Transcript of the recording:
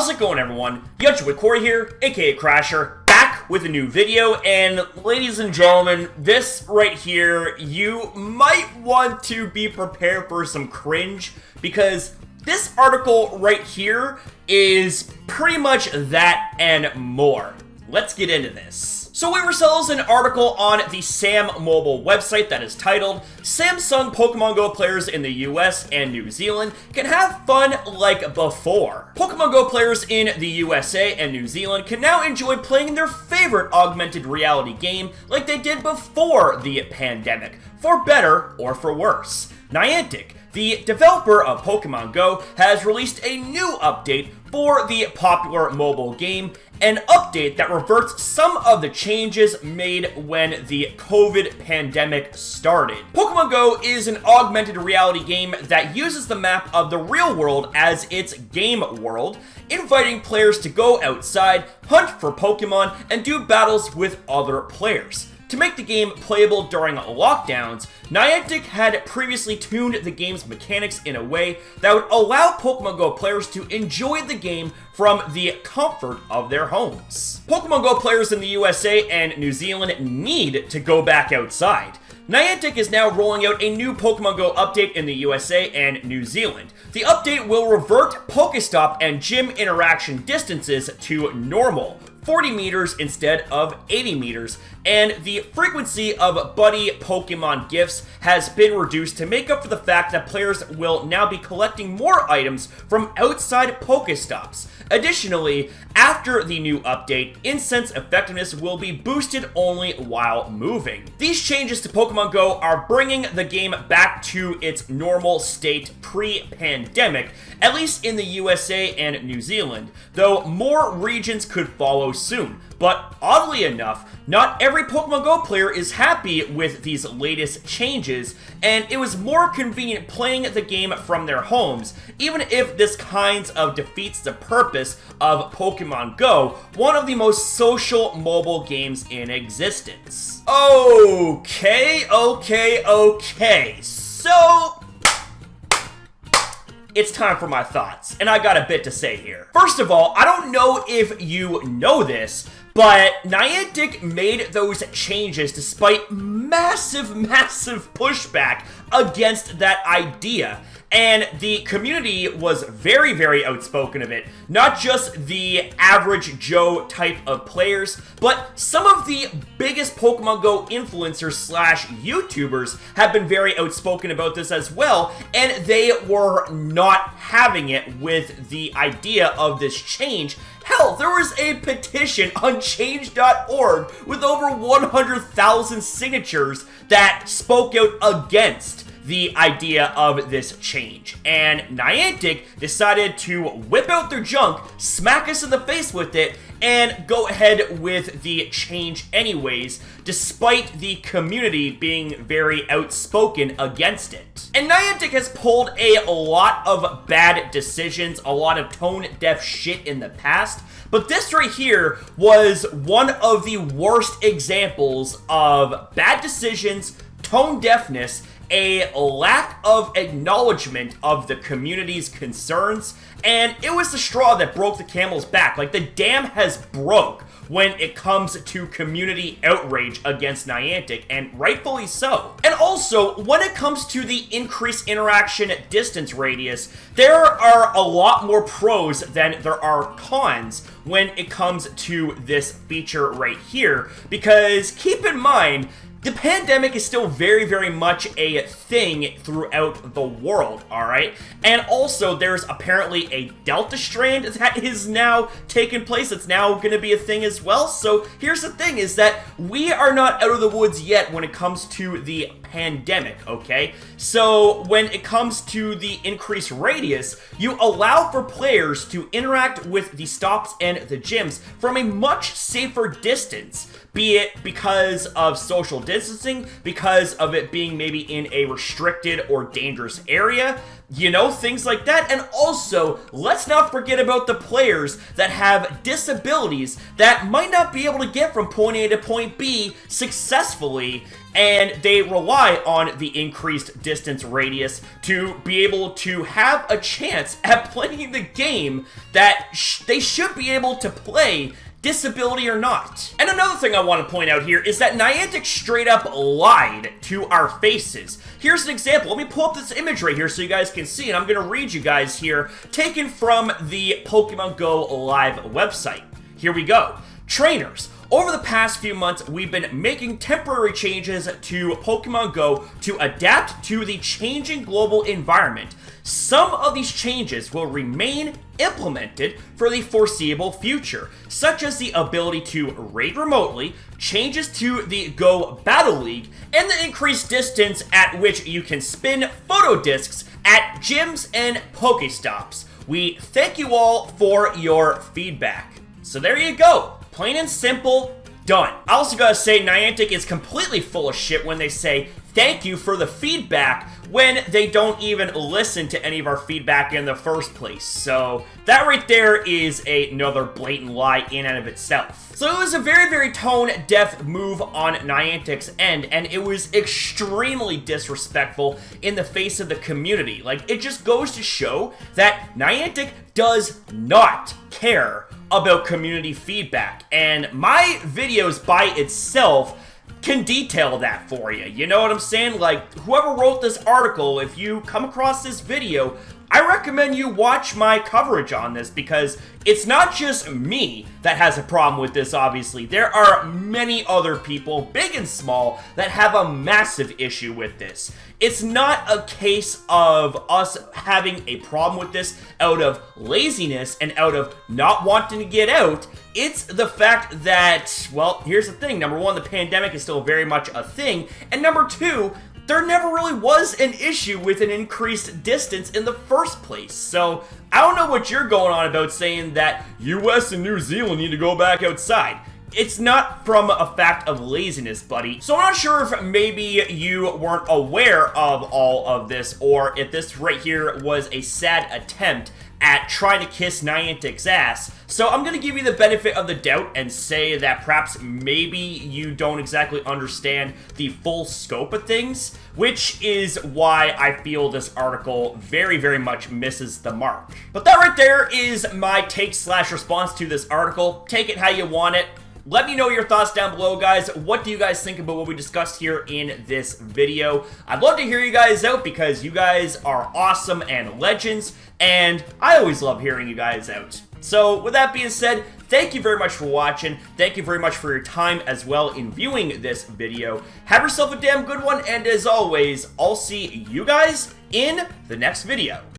How's it going, everyone? Corey here, aka Crasher, back with a new video, and ladies and gentlemen, this right here, you might want to be prepared for some cringe, because this article right here is pretty much that and more. Let's get into this. So we ourselves an article on the Sam Mobile website that is titled, Samsung Pokemon Go players in the US and New Zealand can have fun like before. Pokemon Go players in the USA and New Zealand can now enjoy playing their favorite augmented reality game like they did before the pandemic, for better or for worse. Niantic, the developer of Pokemon Go, has released a new update for the popular mobile game, an update that reverts some of the changes made when the COVID pandemic started. Pokemon Go is an augmented reality game that uses the map of the real world as its game world, inviting players to go outside, hunt for Pokemon, and do battles with other players. To make the game playable during lockdowns, Niantic had previously tuned the game's mechanics in a way that would allow Pokemon Go players to enjoy the game from the comfort of their homes. Pokemon Go players in the USA and New Zealand need to go back outside. Niantic is now rolling out a new Pokemon Go update in the USA and New Zealand. The update will revert Pokestop and gym interaction distances to normal, 40 meters instead of 80 meters, and the frequency of buddy Pokemon gifts has been reduced to make up for the fact that players will now be collecting more items from outside Pokestops. Additionally, after the new update, incense effectiveness will be boosted only while moving. These changes to Pokemon Go are bringing the game back to its normal state pre-pandemic, at least in the USA and New Zealand, though more regions could follow soon. But oddly enough, not every Pokemon Go player is happy with these latest changes, and it was more convenient playing the game from their homes, even if this kind of defeats the purpose of Pokemon Go, one of the most social mobile games in existence. Okay. So it's time for my thoughts, and I got a bit to say here. First of all, I don't know if you know this, but Niantic made those changes despite massive pushback against that idea. And the community was very outspoken of it. Not just the average Joe type of players, but some of the biggest Pokemon Go influencers slash YouTubers have been very outspoken about this as well, and they were not having it with the idea of this change. Hell, there was a petition on change.org with over 100,000 signatures that spoke out against the idea of this change. And Niantic decided to whip out their junk, smack us in the face with it, and go ahead with the change anyways, despite the community being very outspoken against it. And Niantic has pulled a lot of bad decisions, a lot of tone-deaf shit in the past, but this right here was one of the worst examples of bad decisions, tone deafness, a lack of acknowledgement of the community's concerns, and it was the straw that broke the camel's back. Like, the dam has broke when it comes to community outrage against Niantic, and rightfully so. And also, when it comes to the increased interaction distance radius, there are a lot more pros than there are cons when it comes to this feature right here, because keep in mind, the pandemic is still very much a thing throughout the world, alright? And also, there's apparently a Delta strand that is now taking place. It's now going to be a thing as well. So here's the thing, is that we are not out of the woods yet when it comes to the pandemic, okay? So when it comes to the increased radius, you allow for players to interact with the stops and the gyms from a much safer distance, be it because of social distancing, because of it being maybe in a restricted or dangerous area. You know, things like that. And also, let's not forget about the players that have disabilities that might not be able to get from point A to point B successfully, and they rely on the increased distance radius to be able to have a chance at playing the game that they should be able to play, disability or not. And another thing I want to point out here is that Niantic straight up lied to our faces. Here's an example. Let me pull up this image right here so you guys can see, and I'm going to read you guys here, taken from the Pokemon Go Live website. Here we go. Trainers. Over the past few months, we've been making temporary changes to Pokemon Go to adapt to the changing global environment. Some of these changes will remain implemented for the foreseeable future, such as the ability to raid remotely, changes to the Go Battle League, and the increased distance at which you can spin photo discs at gyms and Pokestops. We thank you all for your feedback. So there you go. Plain and simple, done. I also gotta say, Niantic is completely full of shit when they say thank you for the feedback when they don't even listen to any of our feedback in the first place. So that right there is another blatant lie in and of itself. So it was a very, very tone-deaf move on Niantic's end, and it was extremely disrespectful in the face of the community. Like, it just goes to show that Niantic does not care about community feedback, and my videos by itself can detail that for you. You know what I'm saying? Like, whoever wrote this article, if you come across this video, I recommend you watch my coverage on this, because it's not just me that has a problem with this, obviously. There are many other people, big and small, that have a massive issue with this. It's not a case of us having a problem with this out of laziness and out of not wanting to get out. It's the fact that, well, here's the thing. Number one, the pandemic is still very much a thing. And number two, there never really was an issue with an increased distance in the first place. So I don't know what you're going on about saying that US and New Zealand need to go back outside. It's not from a fact of laziness, buddy. So I'm not sure if maybe you weren't aware of all of this, or if this right here was a sad attempt at trying to kiss Niantic's ass. So I'm going to give you the benefit of the doubt and say that perhaps maybe you don't exactly understand the full scope of things, which is why I feel this article very, very much misses the mark. But that right there is my take/response to this article. Take it how you want it. Let me know your thoughts down below, guys. What do you guys think about what we discussed here in this video? I'd love to hear you guys out, because you guys are awesome and legends, and I always love hearing you guys out. So with that being said, thank you very much for watching. Thank you very much for your time as well in viewing this video. Have yourself a damn good one, and as always, I'll see you guys in the next video.